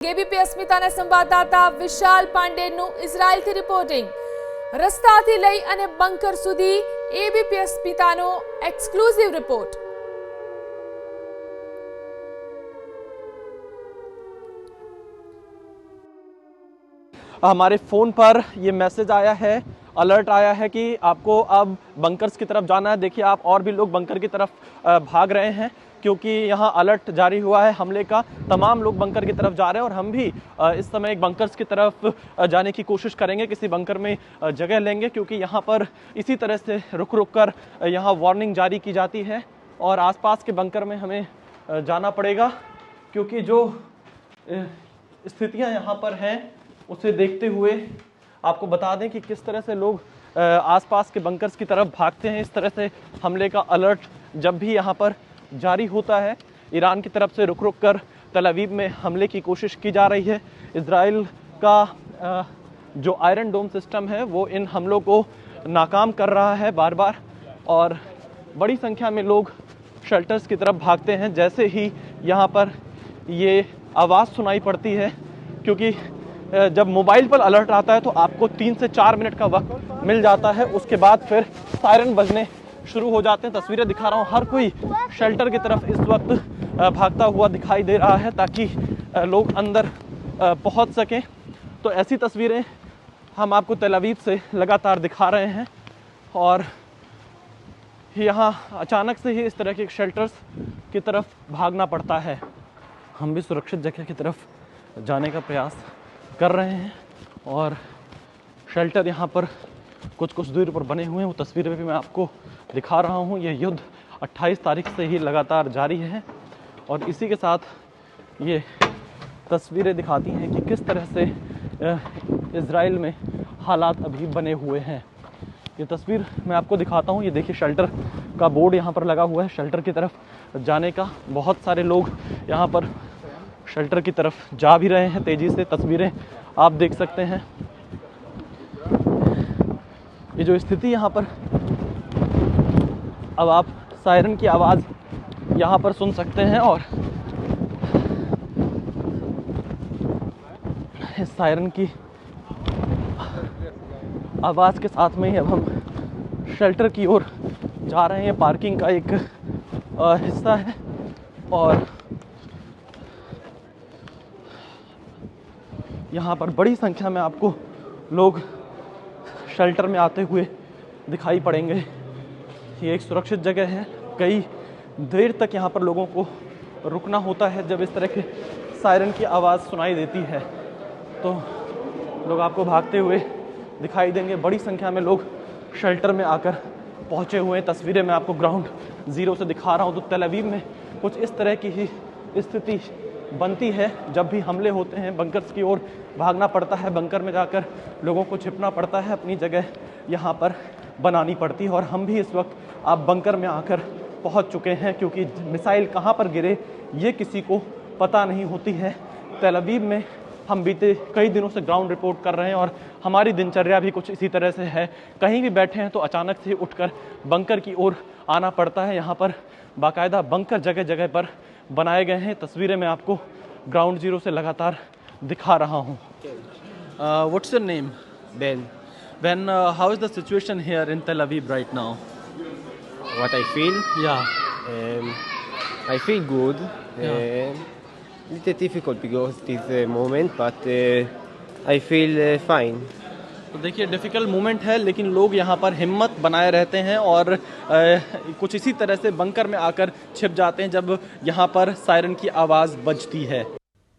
ABP અસ્મિતાના સંવાદદાતા વિશાલ પાંડેનું ઇઝરાયલથી reporting રસ્તાથી લઈ અને બંકર સુધી એબીપી અસ્મિતાનો એક્સક્લુઝિવ રિપોર્ટ। हमारे फ़ोन पर ये मैसेज आया है, अलर्ट आया है कि आपको अब बंकर्स की तरफ जाना है। देखिए आप और भी लोग बंकर की तरफ भाग रहे हैं क्योंकि यहाँ अलर्ट जारी हुआ है हमले का। तमाम लोग बंकर की तरफ जा रहे हैं और हम भी इस समय एक बंकर्स की तरफ जाने की कोशिश करेंगे, किसी बंकर में जगह लेंगे क्योंकि यहाँ पर इसी तरह से रुक रुक कर यहाँ वार्निंग जारी की जाती है और आसपास के बंकर में हमें जाना पड़ेगा क्योंकि जो स्थितियाँ यहाँ पर हैं उसे देखते हुए आपको बता दें कि किस तरह से लोग आसपास के बंकर्स की तरफ भागते हैं। इस तरह से हमले का अलर्ट जब भी यहाँ पर जारी होता है, ईरान की तरफ से रुक रुक कर तल अवीव में हमले की कोशिश की जा रही है। इजराइल का जो आयरन डोम सिस्टम है वो इन हमलों को नाकाम कर रहा है बार बार और बड़ी संख्या में लोग शेल्टर्स की तरफ भागते हैं जैसे ही यहाँ पर ये आवाज़ सुनाई पड़ती है, क्योंकि जब मोबाइल पर अलर्ट आता है तो आपको 3 से 4 मिनट का वक्त मिल जाता है, उसके बाद फिर सायरन बजने शुरू हो जाते हैं। तस्वीरें दिखा रहा हूँ, हर कोई शेल्टर की तरफ इस वक्त भागता हुआ दिखाई दे रहा है ताकि लोग अंदर पहुँच सकें। तो ऐसी तस्वीरें हम आपको तल अवीव से लगातार दिखा रहे हैं और यहाँ अचानक से ही इस तरह के शेल्टर्स की तरफ भागना पड़ता है। हम भी सुरक्षित जगह की तरफ जाने का प्रयास कर रहे हैं और शेल्टर यहाँ पर कुछ दूरी पर बने हुए हैं, वो तस्वीरें भी मैं आपको दिखा रहा हूँ। ये युद्ध 28 तारीख से ही लगातार जारी है और इसी के साथ ये तस्वीरें दिखाती हैं कि किस तरह से इजराइल में हालात अभी बने हुए हैं। ये तस्वीर मैं आपको दिखाता हूँ। ये देखिए शेल्टर का बोर्ड यहाँ पर लगा हुआ है शेल्टर की तरफ जाने का। बहुत सारे लोग यहाँ पर शेल्टर की तरफ जा भी रहे हैं तेज़ी से, तस्वीरें आप देख सकते हैं। ये जो स्थिति यहाँ पर, अब आप सायरन की आवाज़ यहाँ पर सुन सकते हैं और इस सायरन की आवाज़ के साथ में ही अब हम शेल्टर की ओर जा रहे हैं। पार्किंग का एक हिस्सा है और यहाँ पर बड़ी संख्या में आपको लोग शेल्टर में आते हुए दिखाई पड़ेंगे। ये एक सुरक्षित जगह है, कई देर तक यहाँ पर लोगों को रुकना होता है। जब इस तरह के सायरन की आवाज़ सुनाई देती है तो लोग आपको भागते हुए दिखाई देंगे। बड़ी संख्या में लोग शेल्टर में आकर पहुँचे हुए हैं। तस्वीरें मैं आपको ग्राउंड ज़ीरो से दिखा रहा हूँ। तो तल अवीव में कुछ इस तरह की ही स्थिति बनती है। जब भी हमले होते हैं बंकर्स की ओर भागना पड़ता है, बंकर में जाकर लोगों को छिपना पड़ता है, अपनी जगह यहाँ पर बनानी पड़ती है। और हम भी इस वक्त आप बंकर में आकर पहुँच चुके हैं क्योंकि मिसाइल कहाँ पर गिरे ये किसी को पता नहीं होती है। तल अवीव में हम बीते कई दिनों से ग्राउंड रिपोर्ट कर रहे हैं और हमारी दिनचर्या भी कुछ इसी तरह से है। कहीं भी बैठे हैं तो अचानक से उठकर बंकर की ओर आना पड़ता है। यहाँ पर बाकायदा बंकर जगह जगह पर बनाए गए हैं। तस्वीरें मैं आपको ग्राउंड जीरो से लगातार दिखा रहा हूँ। What's your name? Ben, Ben, how is the situation here in Tel Aviv right now? what I feel? Yeah. I feel good. Little difficult because it is a moment, but I feel fine. तो देखिए difficult moment है लेकिन लोग यहाँ पर हिम्मत बनाए रहते हैं और कुछ इसी तरह से बंकर में आकर छिप जाते हैं जब यहाँ पर सायरन की आवाज़ बजती है।